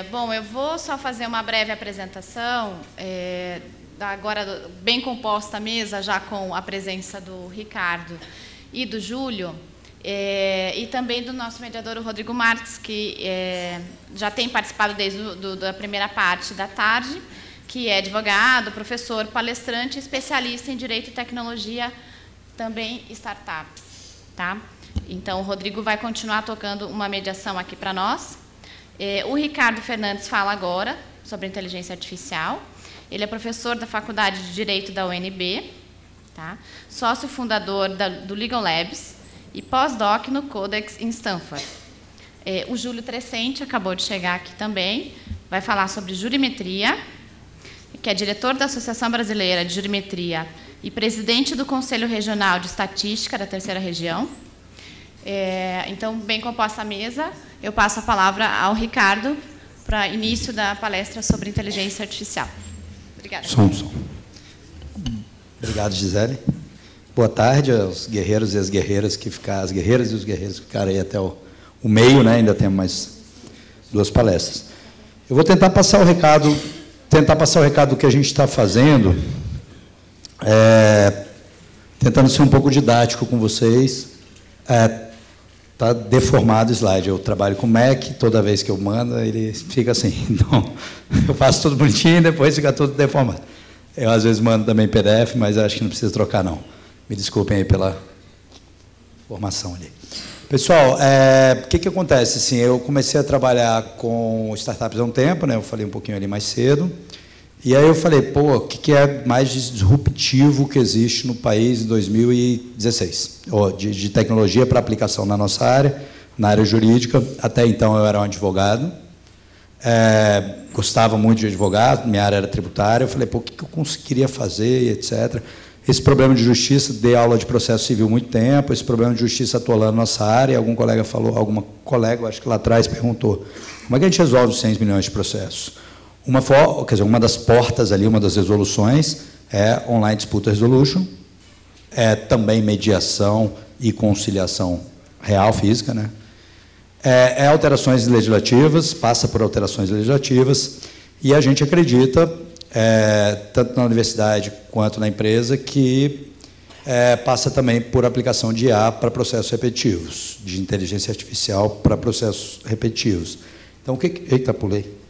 Bom, eu vou só fazer uma breve apresentação, agora bem composta a mesa, já com a presença do Ricardo e do Júlio, e também do nosso mediador, o Rodrigo Marques, que já tem participado desde a primeira parte da tarde, que é advogado, professor, palestrante, especialista em Direito e Tecnologia, também startups. Tá? Então, o Rodrigo vai continuar tocando uma mediação aqui para nós. O Ricardo Fernandes fala agora sobre inteligência artificial. Ele é professor da Faculdade de Direito da UNB, tá? Sócio fundador do Legal Labs e pós-doc no Codex em Stanford. O Júlio Trescente acabou de chegar aqui também, vai falar sobre jurimetria, que é diretor da Associação Brasileira de Jurimetria e presidente do Conselho Regional de Estatística da Terceira Região. Então, bem composta a mesa, eu passo a palavra ao Ricardo para início da palestra sobre inteligência artificial. Obrigada. Som. Obrigado, Gisele. Boa tarde aos guerreiros e as guerreiras que ficaram, as guerreiras e os guerreiros que ficaram aí até o meio, né? Ainda temos mais 2 palestras. Eu vou tentar passar o recado do que a gente está fazendo, tentando ser um pouco didático com vocês. Está deformado o slide. Eu trabalho com Mac, toda vez que eu mando, ele fica assim. Então, eu faço tudo bonitinho e depois fica tudo deformado. Eu, às vezes, mando também PDF, mas acho que não precisa trocar, não. Me desculpem aí pela formação ali. Pessoal, o que acontece? Assim, eu comecei a trabalhar com startups há um tempo, né? Eu falei um pouquinho ali mais cedo. E aí eu falei, pô, o que é mais disruptivo que existe no país em 2016? De tecnologia para aplicação na nossa área, na área jurídica. Até então eu era um advogado, gostava muito de advogado, minha área era tributária. Eu falei, pô, o que eu conseguiria fazer, etc. Esse problema de justiça, dei aula de processo civil há muito tempo, esse problema de justiça atolando nossa área, algum colega falou, alguma colega, acho que lá atrás, perguntou, como é que a gente resolve os 100 milhões de processos? Uma das portas ali, uma das resoluções é Online Dispute Resolution, também mediação e conciliação real, física, né? Alterações legislativas, passa por alterações legislativas, e a gente acredita, tanto na universidade quanto na empresa, que passa também por aplicação de IA para processos repetitivos, de inteligência artificial para processos repetitivos. Então, pulei.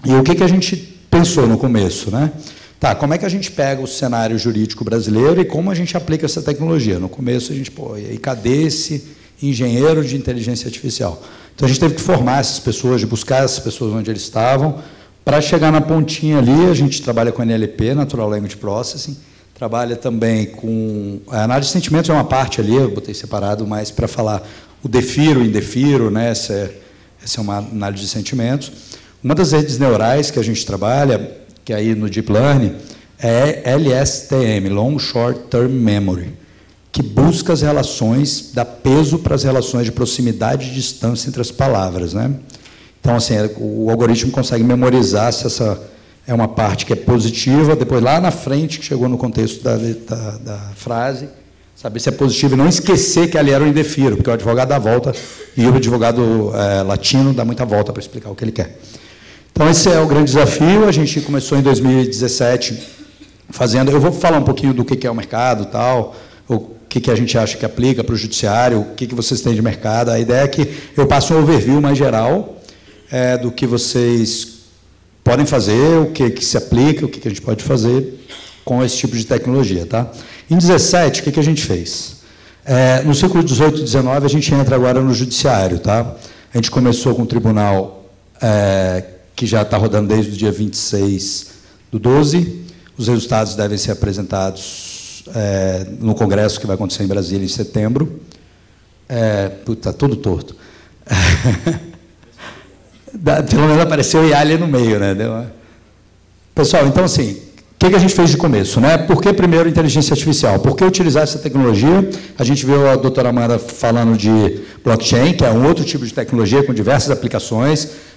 E o que a gente pensou no começo, né? Tá, como é que a gente pega o cenário jurídico brasileiro e como a gente aplica essa tecnologia? No começo, a gente, e cadê esse engenheiro de inteligência artificial? Então, a gente teve que formar essas pessoas, de buscar essas pessoas onde eles estavam, para chegar na pontinha ali. A gente trabalha com NLP, Natural Language Processing, trabalha também com... A análise de sentimentos é uma parte ali, eu botei separado, mas para falar o defiro, indefiro, né? Essa é uma análise de sentimentos. Uma das redes neurais que a gente trabalha, que aí no Deep Learning, é LSTM, Long Short Term Memory, que busca as relações, dá peso para as relações de proximidade e distância entre as palavras, né? Então, assim, o algoritmo consegue memorizar se essa é uma parte que é positiva, depois lá na frente, que chegou no contexto da frase, saber se é positivo e não esquecer que ali era o indefiro, porque o advogado dá volta e o advogado latino dá muita volta para explicar o que ele quer. Então, esse é o grande desafio. A gente começou em 2017 fazendo... Eu vou falar um pouquinho do que é o mercado, tal, o que a gente acha que aplica para o judiciário, o que vocês têm de mercado. A ideia é que eu passo um overview mais geral do que vocês podem fazer, o que se aplica, o que a gente pode fazer com esse tipo de tecnologia. Tá? Em 2017, o que a gente fez? No século 18 e 19, a gente entra agora no judiciário. Tá? A gente começou com o tribunal... que já está rodando desde o dia 26/12. Os resultados devem ser apresentados no congresso que vai acontecer em Brasília em setembro. Está tudo torto. Pelo menos apareceu o IA ali no meio, né? Pessoal, então, assim, o que a gente fez de começo, né? Por que, primeiro, inteligência artificial? Por que utilizar essa tecnologia? A gente viu a doutora Amanda falando de blockchain, que é um outro tipo de tecnologia com diversas aplicações,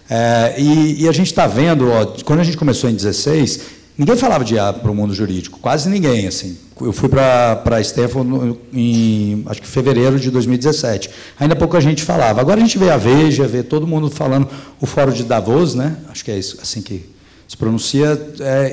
e a gente está vendo, quando a gente começou em 16, ninguém falava de IA para o mundo jurídico, quase ninguém. Assim. Eu fui para Stanford em, acho que fevereiro de 2017. Ainda pouca gente falava. Agora a gente vê a Veja, vê todo mundo falando, o Fórum de Davos, né? Acho que é isso, assim que se pronuncia,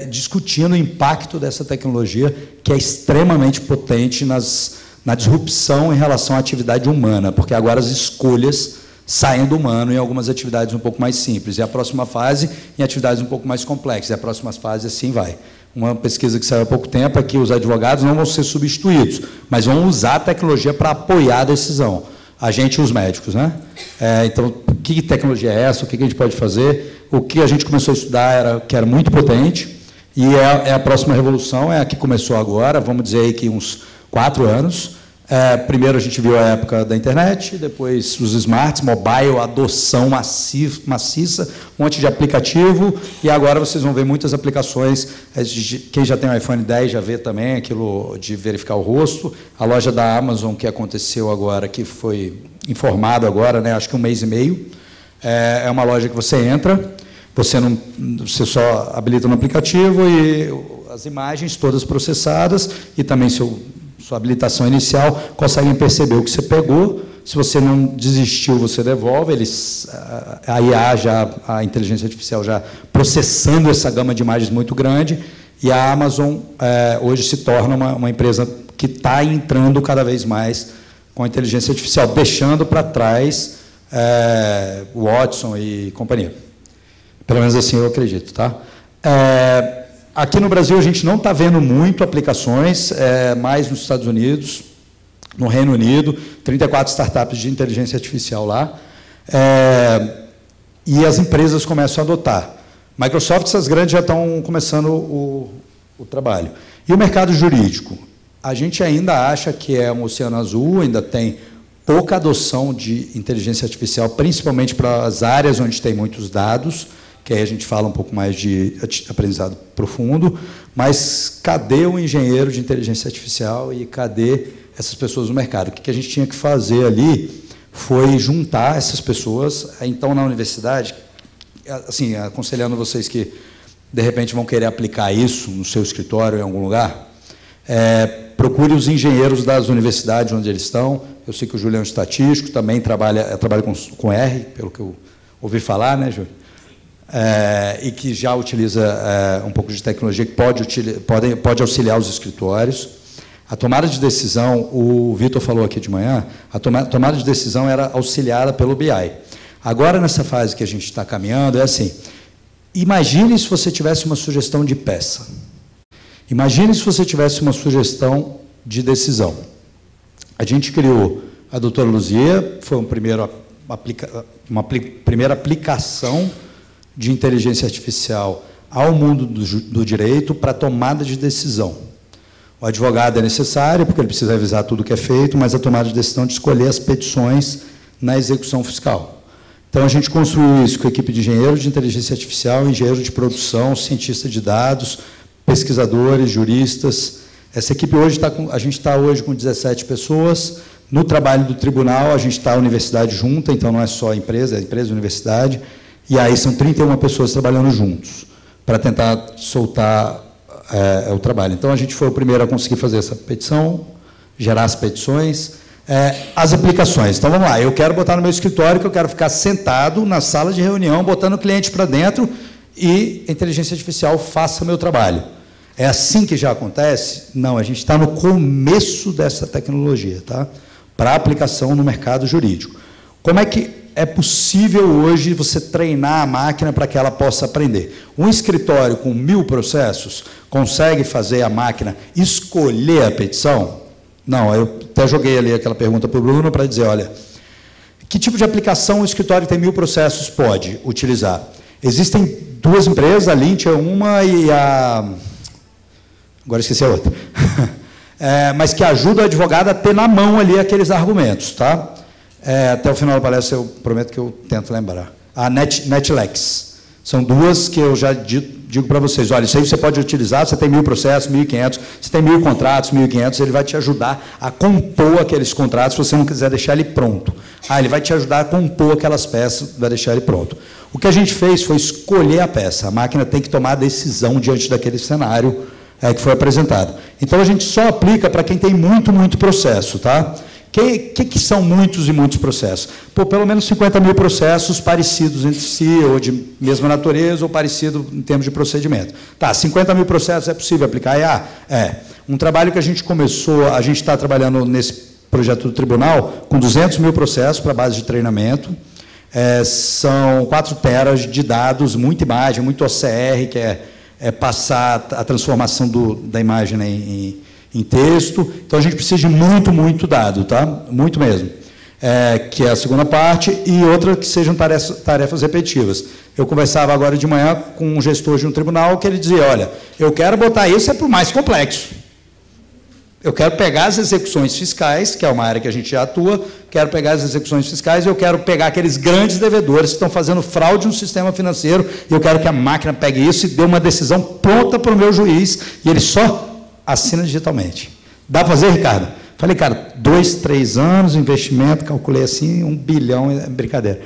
discutindo o impacto dessa tecnologia, que é extremamente potente na disrupção em relação à atividade humana, porque agora as escolhas saem do humano em algumas atividades um pouco mais simples. E a próxima fase, em atividades um pouco mais complexas. E a próxima fase, assim vai. Uma pesquisa que saiu há pouco tempo é que os advogados não vão ser substituídos, mas vão usar a tecnologia para apoiar a decisão. A gente e os médicos, né? Então, que tecnologia é essa? O que a gente pode fazer? O que a gente começou a estudar que era muito potente, e a próxima revolução é a que começou agora, vamos dizer aí que uns 4 anos. Primeiro a gente viu a época da internet, depois os smarts, mobile, adoção maciça, um monte de aplicativo, e agora vocês vão ver muitas aplicações. Quem já tem o iPhone 10 já vê também aquilo de verificar o rosto. A loja da Amazon, que aconteceu agora, que foi informado agora, né, acho que 1 mês e meio, é uma loja que você entra, você só habilita no aplicativo e as imagens todas processadas e também sua habilitação inicial, conseguem perceber o que você pegou. Se você não desistiu, você devolve. A IA, a inteligência artificial, já processando essa gama de imagens muito grande. E a Amazon hoje se torna uma empresa que está entrando cada vez mais com a inteligência artificial, deixando para trás o Watson e companhia. Pelo menos assim eu acredito. Tá? Aqui no Brasil, a gente não está vendo muito aplicações, mais nos Estados Unidos, no Reino Unido, 34 startups de inteligência artificial lá, e as empresas começam a adotar. Microsoft, essas grandes já estão começando o trabalho. E o mercado jurídico? A gente ainda acha que é um oceano azul, ainda tem pouca adoção de inteligência artificial, principalmente para as áreas onde tem muitos dados, que aí a gente fala um pouco mais de aprendizado profundo, mas cadê o engenheiro de inteligência artificial e cadê essas pessoas no mercado? O que a gente tinha que fazer ali foi juntar essas pessoas. Então, na universidade, assim, aconselhando vocês que, de repente, vão querer aplicar isso no seu escritório, em algum lugar, procure os engenheiros das universidades onde eles estão. Eu sei que o Júlio é um estatístico, também trabalha com R, pelo que eu ouvi falar, né, Júlio? E que já utiliza um pouco de tecnologia que pode auxiliar os escritórios. A tomada de decisão, o Vitor falou aqui de manhã, a tomada de decisão era auxiliada pelo BI. Agora, nessa fase que a gente está caminhando, é assim, imagine se você tivesse uma sugestão de peça. Imagine se você tivesse uma sugestão de decisão. A gente criou a doutora Luzia, foi uma primeira aplicação de inteligência artificial ao mundo do direito para tomada de decisão. O advogado é necessário, porque ele precisa revisar tudo o que é feito, mas a tomada de decisão de escolher as petições na execução fiscal. Então, a gente construiu isso com a equipe de engenheiros de inteligência artificial, engenheiro de produção, cientista de dados, pesquisadores, juristas. Essa equipe hoje a gente está hoje com 17 pessoas. No trabalho do tribunal, a gente está a universidade junta, então não é só a empresa, é empresa e universidade. E aí são 31 pessoas trabalhando juntos para tentar soltar o trabalho. Então, a gente foi o primeiro a conseguir fazer essa petição, gerar as petições, as aplicações. Então, vamos lá, eu quero botar no meu escritório que eu quero ficar sentado na sala de reunião, botando o cliente para dentro e a inteligência artificial faça o meu trabalho. É assim que já acontece? Não, a gente está no começo dessa tecnologia, tá? Para aplicação no mercado jurídico. Como é que é possível hoje você treinar a máquina para que ela possa aprender? Um escritório com 1000 processos consegue fazer a máquina escolher a petição? Não, eu até joguei ali aquela pergunta para o Bruno para dizer, olha, que tipo de aplicação o escritório que tem 1000 processos pode utilizar? Existem 2 empresas, a Lint é uma e a... Agora esqueci a outra. Mas que ajuda o advogado a ter na mão ali aqueles argumentos, tá? Até o final da palestra eu prometo que eu tento lembrar. A Netlex. São 2 que eu já digo para vocês, olha, isso aí você pode utilizar, você tem 1000 processos, 1500, você tem 1000 contratos, 1500, ele vai te ajudar a compor aqueles contratos, se você não quiser deixar ele pronto. Ele vai te ajudar a compor aquelas peças, vai deixar ele pronto. O que a gente fez foi escolher a peça. A máquina tem que tomar a decisão diante daquele cenário que foi apresentado. Então, a gente só aplica para quem tem muito processo, tá? Que são muitos e muitos processos? Pô, pelo menos 50 mil processos parecidos entre si, ou de mesma natureza, ou parecido em termos de procedimento. Tá, 50 mil processos é possível aplicar IA? É. Um trabalho que a gente começou, a gente está trabalhando nesse projeto do tribunal, com 200 mil processos para base de treinamento. São 4 teras de dados, muita imagem, muito OCR, que é passar a transformação da imagem em texto. Então, a gente precisa de muito dado, tá? Muito mesmo. Que é a segunda parte, e outra que sejam tarefas repetitivas. Eu conversava agora de manhã com um gestor de um tribunal que ele dizia, olha, eu quero botar isso para o mais complexo. Eu quero pegar as execuções fiscais, que é uma área que a gente já atua, quero pegar as execuções fiscais e eu quero pegar aqueles grandes devedores que estão fazendo fraude no sistema financeiro e eu quero que a máquina pegue isso e dê uma decisão pronta para o meu juiz e ele só assina digitalmente. Dá para fazer, Ricardo? Falei, cara, 2, 3 anos, investimento, calculei assim, 1 bilhão, é brincadeira.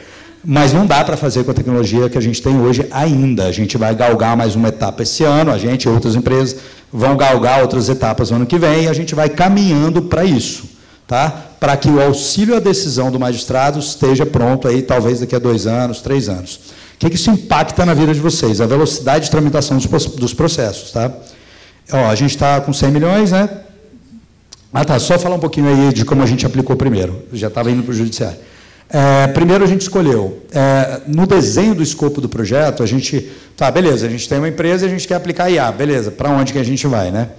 Mas não dá para fazer com a tecnologia que a gente tem hoje ainda. A gente vai galgar mais uma etapa esse ano, a gente e outras empresas vão galgar outras etapas no ano que vem, e a gente vai caminhando para isso, tá? Para que o auxílio à decisão do magistrado esteja pronto aí, talvez daqui a 2 anos, 3 anos. O que isso impacta na vida de vocês? A velocidade de tramitação dos processos, tá? Ó, a gente está com 100 milhões, né? Ah, tá, só falar um pouquinho aí de como a gente aplicou primeiro. Já estava indo para o judiciário. Primeiro, a gente escolheu, no desenho do escopo do projeto, a gente, tá, beleza, a gente tem uma empresa e a gente quer aplicar IA, beleza, para onde que a gente vai, né?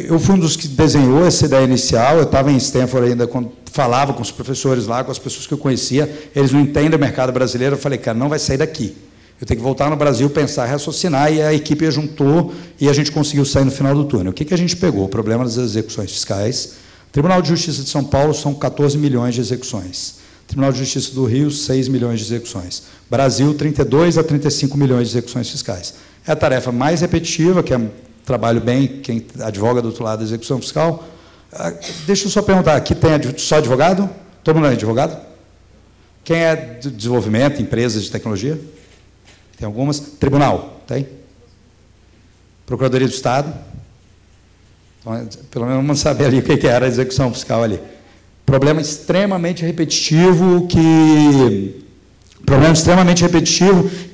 Eu fui um dos que desenhou essa ideia inicial, eu estava em Stanford ainda, quando falava com os professores lá, com as pessoas que eu conhecia, eles não entendem o mercado brasileiro, eu falei, cara, não vai sair daqui. Eu tenho que voltar no Brasil, pensar, raciocinar, e a equipe juntou e a gente conseguiu sair no final do túnel. O que a gente pegou? O problema das execuções fiscais. O Tribunal de Justiça de São Paulo são 14 milhões de execuções. Tribunal de Justiça do Rio, 6 milhões de execuções. Brasil, 32 a 35 milhões de execuções fiscais. É a tarefa mais repetitiva, que é um trabalho bem, quem advoga do outro lado da execução fiscal. Deixa eu só perguntar, aqui tem só advogado? Todo mundo é advogado? Quem é de desenvolvimento, empresas de tecnologia? Tem algumas. Tribunal, tem? Procuradoria do Estado? Então, pelo menos vamos saber ali o que era a execução fiscal ali. Problema extremamente repetitivo que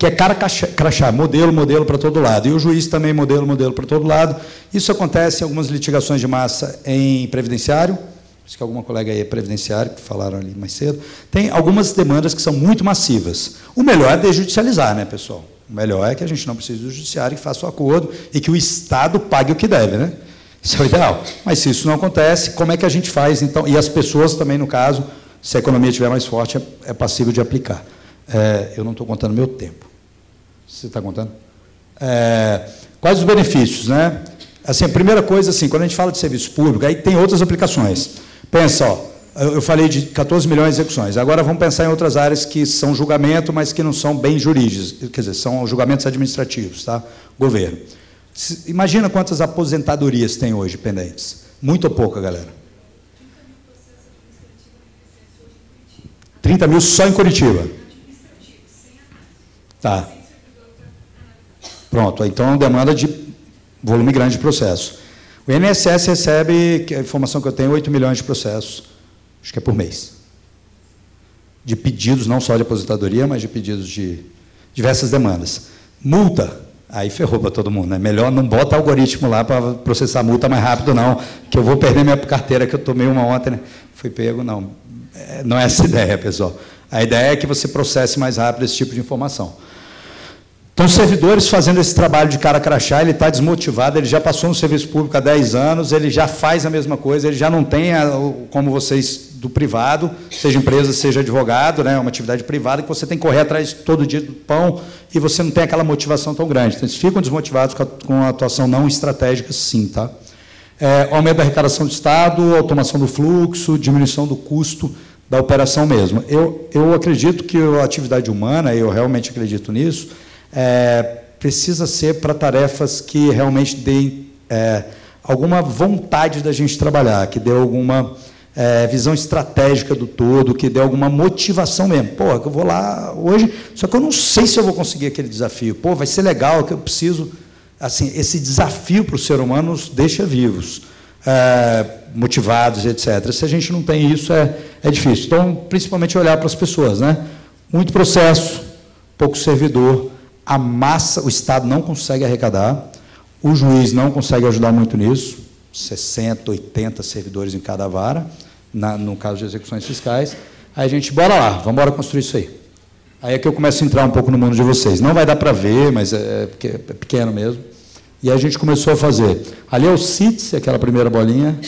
é cara crachá, modelo para todo lado. E o juiz também modelo para todo lado. Isso acontece em algumas litigações de massa em previdenciário, acho que alguma colega aí é previdenciário, que falaram ali mais cedo. Tem algumas demandas que são muito massivas. O melhor é desjudicializar, né, pessoal? O melhor é que a gente não precise do judiciário, que faça o acordo e que o Estado pague o que deve, né? Isso é o ideal. Mas, se isso não acontece, como é que a gente faz, então? E as pessoas também, no caso, se a economia estiver mais forte, é passível de aplicar. Eu não estou contando meu tempo. Você está contando? Quais os benefícios, né? Assim, a primeira coisa, assim, quando a gente fala de serviço público, aí tem outras aplicações. Pensa, ó, eu falei de 14 milhões de execuções. Agora vamos pensar em outras áreas que são julgamento, mas que não são bem jurídicos, quer dizer, são julgamentos administrativos, tá? Governo. Imagina quantas aposentadorias tem hoje pendentes. Muito ou pouca, galera? 30 mil só em Curitiba. Tá. Pronto, então demanda de volume grande de processo. O INSS recebe, a informação que eu tenho, 8 milhões de processos, acho que é por mês. De pedidos, não só de aposentadoria, mas de pedidos de diversas demandas. Multa. Aí ferrou para todo mundo, né? Melhor não bota algoritmo lá para processar multa mais rápido, não, que eu vou perder minha carteira, que eu tomei uma ontem, né? Fui pego, não. Não é essa a ideia, pessoal. A ideia é que você processe mais rápido esse tipo de informação. Então, os servidores fazendo esse trabalho de cara crachá, ele está desmotivado, ele já passou no serviço público há 10 anos, ele já faz a mesma coisa, ele já não tem, como vocês do privado, seja empresa, seja advogado, né, uma atividade privada, que você tem que correr atrás todo dia do pão e você não tem aquela motivação tão grande. Então, eles ficam desmotivados com a atuação não estratégica, sim. Tá? Aumento da arrecadação do Estado, automação do fluxo, diminuição do custo da operação mesmo. Eu acredito que a atividade humana, eu realmente acredito nisso, precisa ser para tarefas que realmente deem alguma vontade da gente trabalhar, que dê alguma visão estratégica do todo, que dê alguma motivação mesmo. Pô, eu vou lá hoje, só que eu não sei se eu vou conseguir aquele desafio. Pô, vai ser legal, que eu preciso... Assim, esse desafio para o ser humano nos deixa vivos, motivados, etc. Se a gente não tem isso, é difícil. Então, principalmente olhar para as pessoas, né? Muito processo, pouco servidor, a massa, o Estado não consegue arrecadar, o juiz não consegue ajudar muito nisso, 60, 80 servidores em cada vara, no caso de execuções fiscais. Aí a gente, bora lá, vamos embora construir isso aí. Aí é que eu começo a entrar um pouco no mundo de vocês. Não vai dar para ver, mas porque é pequeno mesmo. E aí a gente começou a fazer. Ali é o CITES, aquela primeira bolinha,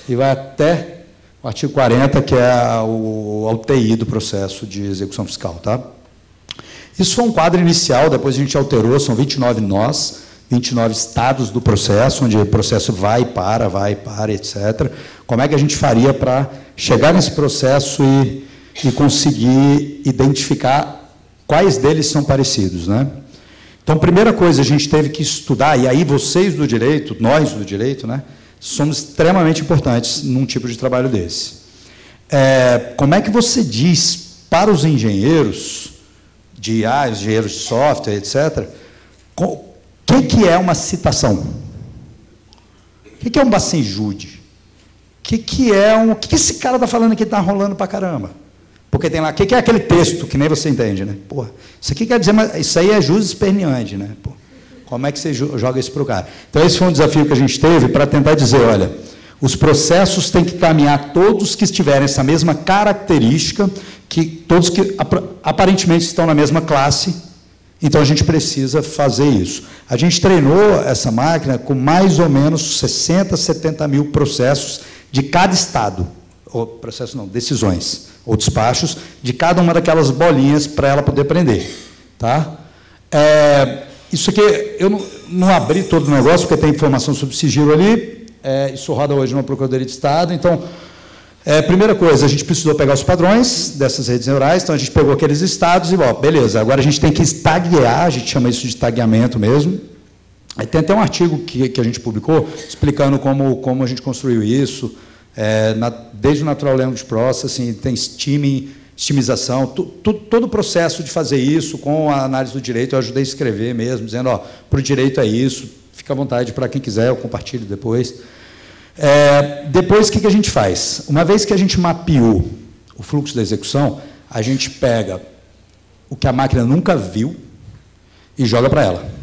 e vai até o artigo 40, que é a UTI do processo de execução fiscal. Tá? Isso foi um quadro inicial, depois a gente alterou, são 29 nós, 29 estados do processo, onde o processo vai e para, etc. Como é que a gente faria para chegar nesse processo e conseguir identificar quais deles são parecidos, né? Então, primeira coisa, a gente teve que estudar, e aí vocês do direito, nós do direito, né, somos extremamente importantes num tipo de trabalho desse. Como é que você diz para os engenheiros de IA, engenheiros de software, etc., o que é uma citação? O que é um bacenjude? O que esse cara está falando aqui está rolando para caramba? Porque tem lá, o que é aquele texto que nem você entende, né? Porra, isso aqui quer dizer, mas isso aí é jus esperneandi, né? Pô, como é que você joga isso para o cara? Então, esse foi um desafio que a gente teve para tentar dizer, olha, os processos têm que caminhar todos que estiverem essa mesma característica, que todos que aparentemente estão na mesma classe, então a gente precisa fazer isso. A gente treinou essa máquina com mais ou menos 60, 70 mil processos de cada estado, ou processo não, decisões, ou despachos, de cada uma daquelas bolinhas para ela poder aprender. Tá? Isso aqui, eu não abri todo o negócio, porque tem informação sobre sigilo ali, isso roda hoje numa Procuradoria de Estado, então, primeira coisa, a gente precisou pegar os padrões dessas redes neurais, então a gente pegou aqueles estados e, beleza, agora a gente tem que taguear, a gente chama isso de tagueamento mesmo. Aí tem até um artigo que a gente publicou, explicando como a gente construiu isso, desde o Natural Language Processing, tem estimização, todo o processo de fazer isso com a análise do direito, eu ajudei a escrever mesmo, dizendo, para o direito é isso, fica à vontade para quem quiser, eu compartilho depois. Depois, o que a gente faz? Uma vez que a gente mapeou o fluxo da execução, a gente pega o que a máquina nunca viu e joga para ela.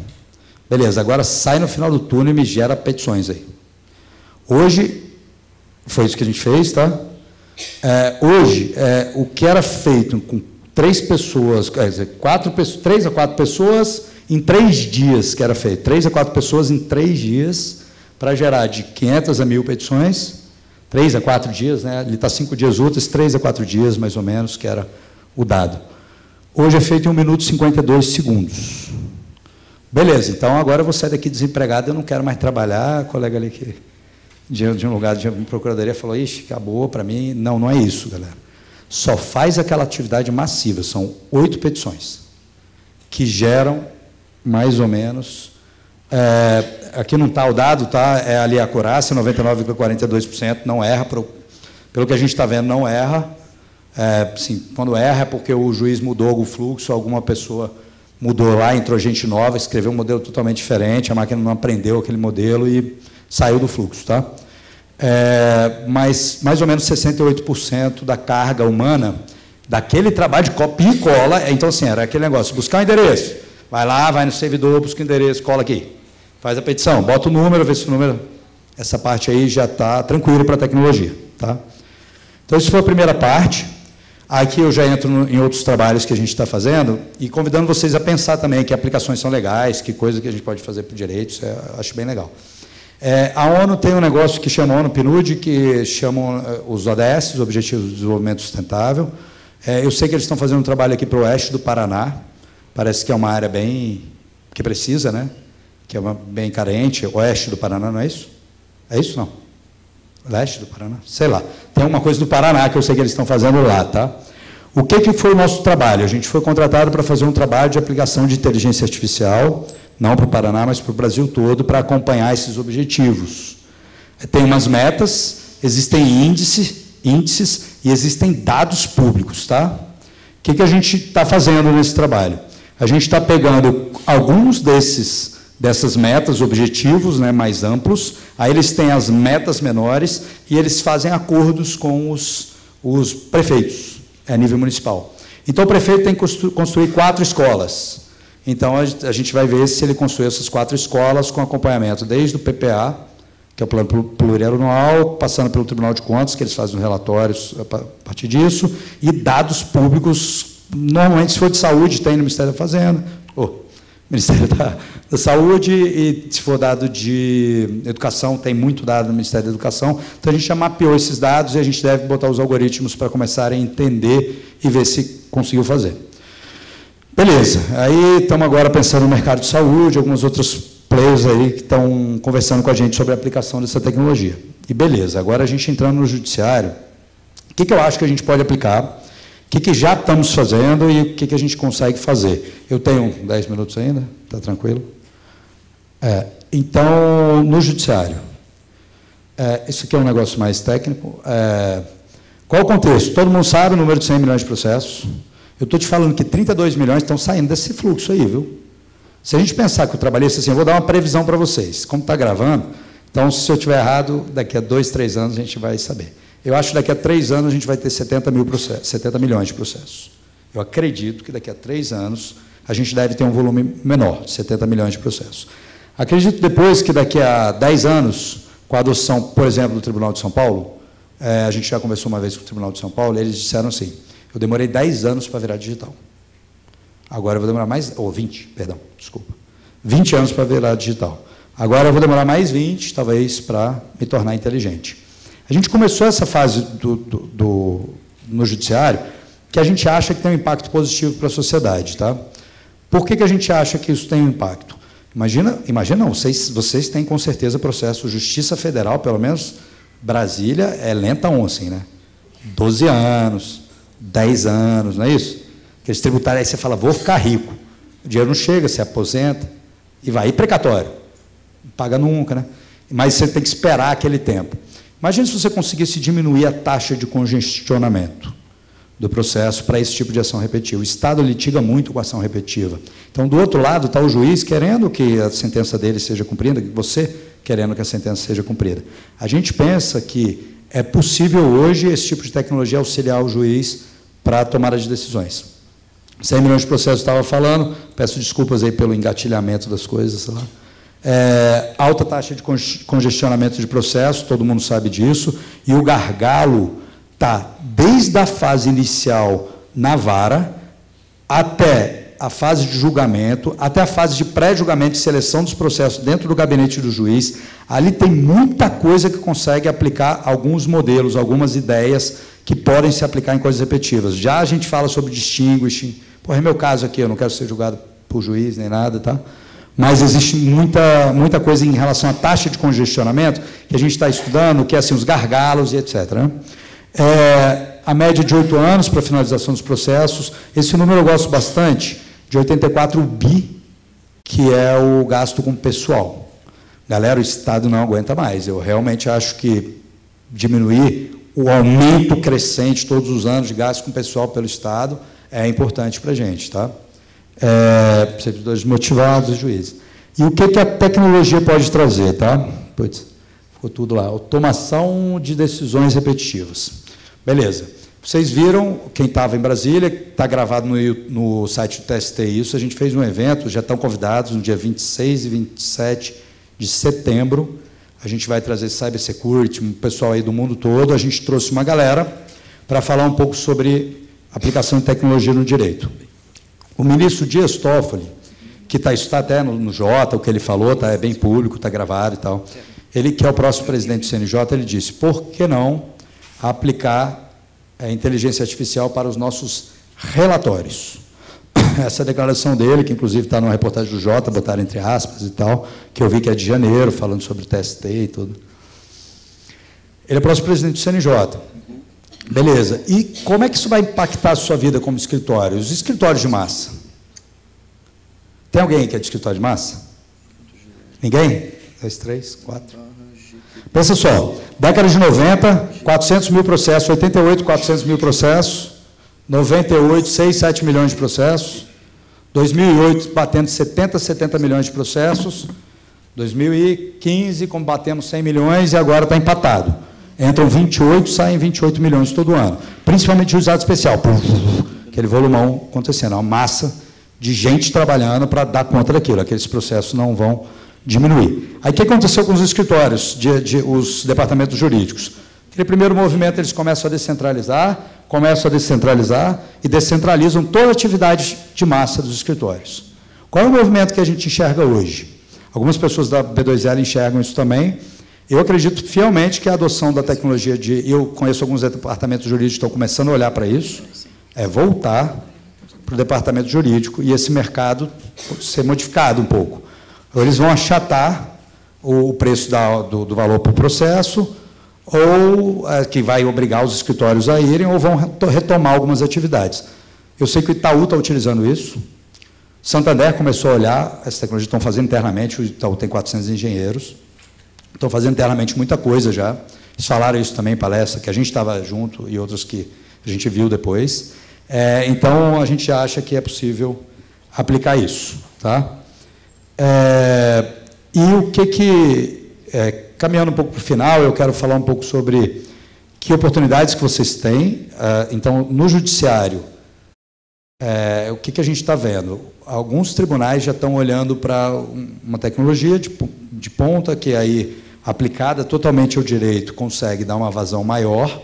Beleza, agora sai no final do túnel e me gera petições aí. Hoje, foi isso que a gente fez, tá? Hoje, o que era feito com 3 pessoas, quer dizer, 3 a 4 pessoas em 3 dias que era feito, 3 a 4 pessoas em 3 dias, para gerar de 500 a 1.000 petições, 3 a 4 dias, né? Ali está 5 dias úteis, 3 a 4 dias, mais ou menos, que era o dado. Hoje é feito em 1 minuto e 52 segundos. Beleza, então agora eu vou sair daqui desempregado, eu não quero mais trabalhar, a colega ali que de um lugar de uma procuradoria falou, ixi, acabou para mim. Não, não é isso, galera. Só faz aquela atividade massiva, são 8 petições, que geram mais ou menos, aqui não está o dado, tá? É ali a acurácia, 99,42%, não erra, pelo que a gente está vendo, não erra. Assim, quando erra é porque o juiz mudou algum fluxo, alguma pessoa mudou lá, entrou gente nova, escreveu um modelo totalmente diferente, a máquina não aprendeu aquele modelo e saiu do fluxo. Tá? Mas mais ou menos 68% da carga humana daquele trabalho de copia e cola, então assim, era aquele negócio, buscar o endereço, vai lá, vai no servidor, busca o endereço, cola aqui, faz a petição, bota o número, vê se o número, essa parte aí já está tranquilo para a tecnologia. Tá? Então, isso foi a primeira parte. Aqui eu já entro em outros trabalhos que a gente está fazendo e convidando vocês a pensar também que aplicações são legais, que coisa que a gente pode fazer para o direito, isso eu acho bem legal. A ONU tem um negócio que chama ONU PNUD, que chamam os ODS, os Objetivos de Desenvolvimento Sustentável. Eu sei que eles estão fazendo um trabalho aqui para o oeste do Paraná, parece que é uma área bem que precisa, né? Que é bem carente, oeste do Paraná, não é isso? É isso, não? Leste do Paraná? Sei lá. Tem uma coisa do Paraná que eu sei que eles estão fazendo lá, tá? O que foi o nosso trabalho? A gente foi contratado para fazer um trabalho de aplicação de inteligência artificial, não para o Paraná, mas para o Brasil todo, para acompanhar esses objetivos. Tem umas metas, existem índices e existem dados públicos, tá? O que a gente está fazendo nesse trabalho? A gente está pegando alguns dessas metas, objetivos, né, mais amplos, aí eles têm as metas menores e eles fazem acordos com os prefeitos, a nível municipal. Então, o prefeito tem que construir 4 escolas. Então, a gente vai ver se ele construiu essas 4 escolas com acompanhamento desde o PPA, que é o Plano Plurianual, passando pelo Tribunal de Contas, que eles fazem relatórios a partir disso, e dados públicos, normalmente, se for de saúde, tem no Ministério da Fazenda, Ministério da Saúde, e se for dado de educação, tem muito dado no Ministério da Educação. Então, a gente já mapeou esses dados e a gente deve botar os algoritmos para começarem a entender e ver se conseguiu fazer. Beleza. Aí estamos agora pensando no mercado de saúde, alguns outros players aí que estão conversando com a gente sobre a aplicação dessa tecnologia. E beleza, agora a gente entrando no judiciário, o que eu acho que a gente pode aplicar? O que já estamos fazendo e o que a gente consegue fazer? Eu tenho 10 minutos ainda? Está tranquilo? Então, no judiciário, isso aqui é um negócio mais técnico. Qual o contexto? Todo mundo sabe o número de 100 milhões de processos. Eu estou te falando que 32 milhões estão saindo desse fluxo aí, viu? Se a gente pensar que o trabalhista, assim, eu vou dar uma previsão para vocês. Como está gravando, então, se eu estiver errado, daqui a 2, 3 anos a gente vai saber. Eu acho que daqui a 3 anos a gente vai ter 70 milhões de processos. Eu acredito que daqui a 3 anos a gente deve ter um volume menor, de 70 milhões de processos. Acredito depois que daqui a 10 anos, com a adoção, por exemplo, do Tribunal de São Paulo, a gente já conversou uma vez com o Tribunal de São Paulo, eles disseram assim, eu demorei 10 anos para virar digital. Agora eu vou demorar mais, 20 anos para virar digital. Agora eu vou demorar mais 20, talvez, para me tornar inteligente. A gente começou essa fase no judiciário que a gente acha que tem um impacto positivo para a sociedade. Tá? Por que a gente acha que isso tem um impacto? Imagina não, vocês têm com certeza processo Justiça Federal, pelo menos Brasília, é lenta assim, né? 12 anos, 10 anos, não é isso? Aqueles tributários, aí você fala, vou ficar rico. O dinheiro não chega, você aposenta e vai. E precatório? Não paga nunca, né? Mas você tem que esperar aquele tempo. Imagina se você conseguisse diminuir a taxa de congestionamento do processo para esse tipo de ação repetitiva. O Estado litiga muito com ação repetitiva. Então, do outro lado, está o juiz querendo que a sentença dele seja cumprida, você querendo que a sentença seja cumprida. A gente pensa que é possível hoje esse tipo de tecnologia auxiliar o juiz para a tomada de decisões. 100 milhões de processos estava falando, peço desculpas aí pelo engatilhamento das coisas, sei lá. Alta taxa de congestionamento de processo, todo mundo sabe disso, e o gargalo está desde a fase inicial na vara, até a fase de julgamento, até a fase de pré-julgamento e seleção dos processos dentro do gabinete do juiz. Ali tem muita coisa que consegue aplicar alguns modelos, algumas ideias que podem se aplicar em coisas repetitivas. Já a gente fala sobre distinguishing, é meu caso aqui, eu não quero ser julgado por juiz nem nada, tá? Mas existe muita coisa em relação à taxa de congestionamento que a gente está estudando, que é assim, os gargalos e etc. Né? A média de 8 anos para a finalização dos processos, esse número eu gosto bastante, de 84 bi, que é o gasto com pessoal. Galera, o Estado não aguenta mais. Eu realmente acho que diminuir o aumento crescente todos os anos de gasto com pessoal pelo Estado é importante para a gente, tá? Servidores motivados e juízes. E o que a tecnologia pode trazer, tá? Putz, ficou tudo lá. Automação de decisões repetitivas. Beleza. Vocês viram, quem estava em Brasília, está gravado no site do TST isso, a gente fez um evento, já estão convidados no dia 26 e 27 de setembro, a gente vai trazer cybersecurity, um pessoal aí do mundo todo, a gente trouxe uma galera para falar um pouco sobre aplicação de tecnologia no direito. O ministro Dias Toffoli, que isso está até no Jota, o que ele falou, é bem público, está gravado e tal, ele, que é o próximo presidente do CNJ, ele disse, por que não aplicar a inteligência artificial para os nossos relatórios? Essa declaração dele, que inclusive está numa reportagem do Jota, botaram entre aspas e tal, que eu vi que é de janeiro, falando sobre o TST e tudo. Ele é o próximo presidente do CNJ. Beleza. E como é que isso vai impactar a sua vida como escritório? Os escritórios de massa. Tem alguém que é de escritório de massa? Ninguém? 2, 3, 4. Pensa só. década de 90, 400 mil processos, 88, 400 mil processos, 98, 6, 7 milhões de processos, 2008, batendo 70 milhões de processos, 2015, combatemos 100 milhões e agora está empatado. Entram 28, saem 28 milhões todo ano, principalmente juizado especial, aquele volumão acontecendo, uma massa de gente trabalhando para dar conta daquilo, aqueles processos não vão diminuir. Aí o que aconteceu com os escritórios, os departamentos jurídicos? Aquele primeiro movimento, eles começam a descentralizar e descentralizam toda a atividade de massa dos escritórios. Qual é o movimento que a gente enxerga hoje? Algumas pessoas da B2L enxergam isso também. Eu acredito fielmente que a adoção da tecnologia eu conheço alguns departamentos jurídicos que estão começando a olhar para isso, é voltar para o departamento jurídico e esse mercado ser modificado um pouco. Eles vão achatar o preço do valor por processo, ou que vai obrigar os escritórios a irem, ou vão retomar algumas atividades. Eu sei que o Itaú está utilizando isso, Santander começou a olhar, essa tecnologia estão fazendo internamente, o Itaú tem 400 engenheiros, estão fazendo internamente muita coisa já, eles falaram isso também em palestra, que a gente estava junto, e outras que a gente viu depois. Então, a gente acha que é possível aplicar isso. Tá? E o caminhando um pouco para o final, eu quero falar um pouco sobre que oportunidades que vocês têm. Então, no judiciário, o que a gente está vendo? Alguns tribunais já estão olhando para uma tecnologia de ponta, que aí, aplicada totalmente ao direito, consegue dar uma vazão maior.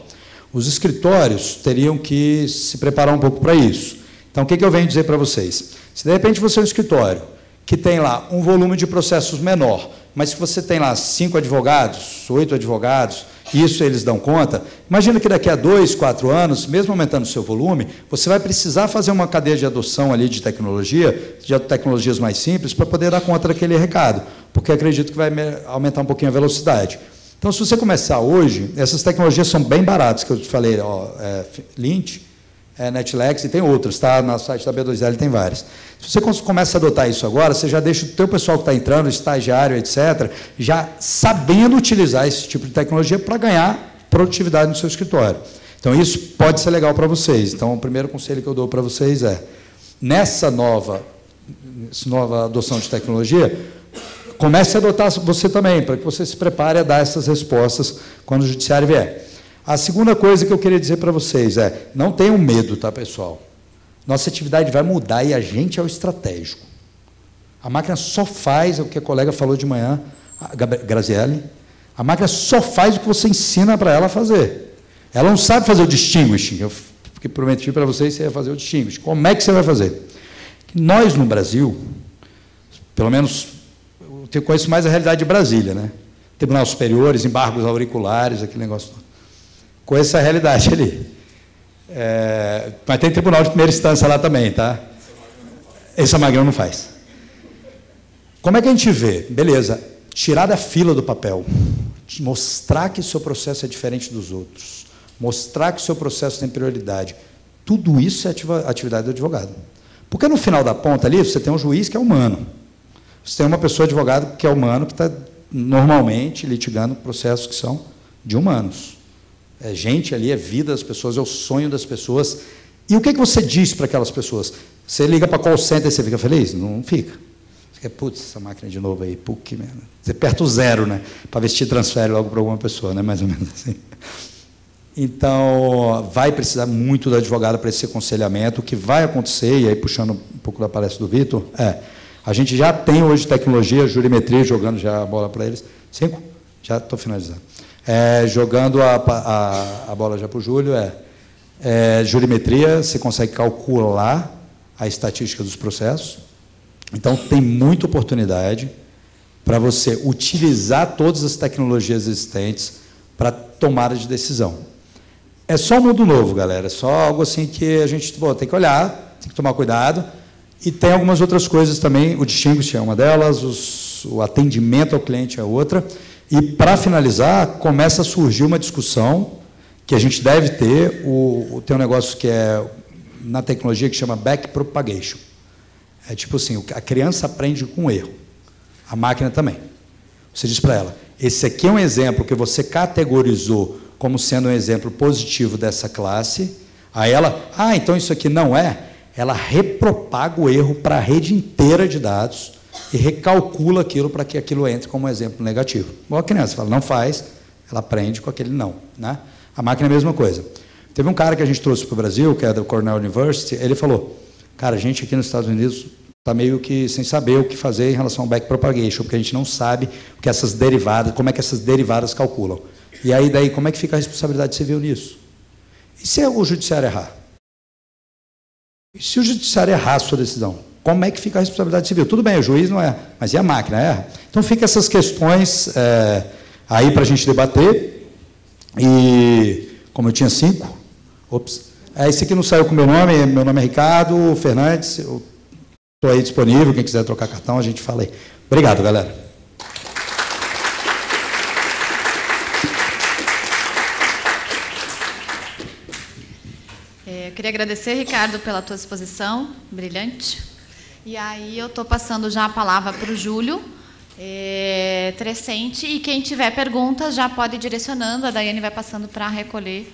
Os escritórios teriam que se preparar um pouco para isso. Então, o que eu venho dizer para vocês? Se, de repente, você é um escritório que tem lá um volume de processos menor, mas se você tem lá 5 advogados, 8 advogados, isso eles dão conta, imagina que daqui a 2, 4 anos, mesmo aumentando o seu volume, você vai precisar fazer uma cadeia de adoção ali de tecnologias mais simples, para poder dar conta daquele recado, porque acredito que vai aumentar um pouquinho a velocidade. Então, se você começar hoje, essas tecnologias são bem baratas, que eu te falei, Lint, Netlex, e tem outras, tá? No site da B2L tem várias. Se você começa a adotar isso agora, você já deixa o teu pessoal que está entrando, estagiário, etc., já sabendo utilizar esse tipo de tecnologia para ganhar produtividade no seu escritório. Então, isso pode ser legal para vocês. Então, o primeiro conselho que eu dou para vocês é, nessa nova adoção de tecnologia, comece a adotar você também, para que você se prepare a dar essas respostas quando o judiciário vier. A segunda coisa que eu queria dizer para vocês é, não tenham medo, tá, pessoal? Nossa atividade vai mudar e a gente é o estratégico. A máquina só faz o que a colega falou de manhã, a Graziele, a máquina só faz o que você ensina para ela fazer. Ela não sabe fazer o distinguishing. Eu prometi para vocês que você ia fazer o distinguishing. Como é que você vai fazer? Nós, no Brasil, pelo menos, eu conheço mais a realidade de Brasília, né? Tribunais superiores, embargos auriculares, aquele negócio todo. Conheço a realidade ali. Mas tem tribunal de primeira instância lá também, tá? Esse a Magrão não faz. Como é que a gente vê? Beleza, tirar da fila do papel, mostrar que o seu processo é diferente dos outros, mostrar que o seu processo tem prioridade. Tudo isso é atividade do advogado. Porque no final da ponta ali, você tem um juiz que é humano. Você tem uma pessoa advogado que é humano, que está normalmente litigando processos que são de humanos. É gente ali, é vida das pessoas, é o sonho das pessoas. E o que você diz para aquelas pessoas? Você liga para call center e você fica feliz? Não fica. Você quer, putz, essa máquina de novo aí, que merda. Você aperta o 0, né? Para ver se te transfere logo para alguma pessoa, né? Mais ou menos assim. Então, vai precisar muito do advogado para esse aconselhamento. O que vai acontecer, e aí puxando um pouco da palestra do Vitor, a gente já tem hoje tecnologia, jurimetria, jogando já a bola para eles. 5? Já estou finalizando. Jogando a bola já para o Júlio, jurimetria, você consegue calcular a estatística dos processos. Então, tem muita oportunidade para você utilizar todas as tecnologias existentes para tomada de decisão. É só um mundo novo, galera. É só algo assim que a gente tem que olhar, tem que tomar cuidado. E tem algumas outras coisas também. O distinguish é uma delas, o atendimento ao cliente é outra. E, para finalizar, começa a surgir uma discussão que a gente deve ter. Tem um negócio que é na tecnologia que chama backpropagation. É tipo assim, a criança aprende com erro. A máquina também. Você diz para ela, esse aqui é um exemplo que você categorizou como sendo um exemplo positivo dessa classe. Aí ela, então isso aqui não é. Ela repropaga o erro para a rede inteira de dados e recalcula aquilo para que aquilo entre como um exemplo negativo. Igual a criança, fala, não faz, ela aprende com aquele não. Né? A máquina é a mesma coisa. Teve um cara que a gente trouxe para o Brasil, que é da Cornell University, ele falou, cara, a gente aqui nos Estados Unidos está meio que sem saber o que fazer em relação ao backpropagation, porque a gente não sabe o que essas derivadas, como é que essas derivadas calculam. E aí, daí, como é que fica a responsabilidade civil nisso? E se o judiciário errar? E se o judiciário errar a sua decisão? Como é que fica a responsabilidade civil? Tudo bem, o juiz não é, mas e a máquina erra? Então, fica essas questões aí para a gente debater. E, como eu tinha 5, esse aqui não saiu com o meu nome é Ricardo Fernandes, eu estou aí disponível, quem quiser trocar cartão, a gente fala aí. Obrigado, galera. Eu queria agradecer, Ricardo, pela tua exposição brilhante. E aí eu estou passando já a palavra para o Júlio Trescente, e quem tiver perguntas já pode ir direcionando, a Daiane vai passando para recolher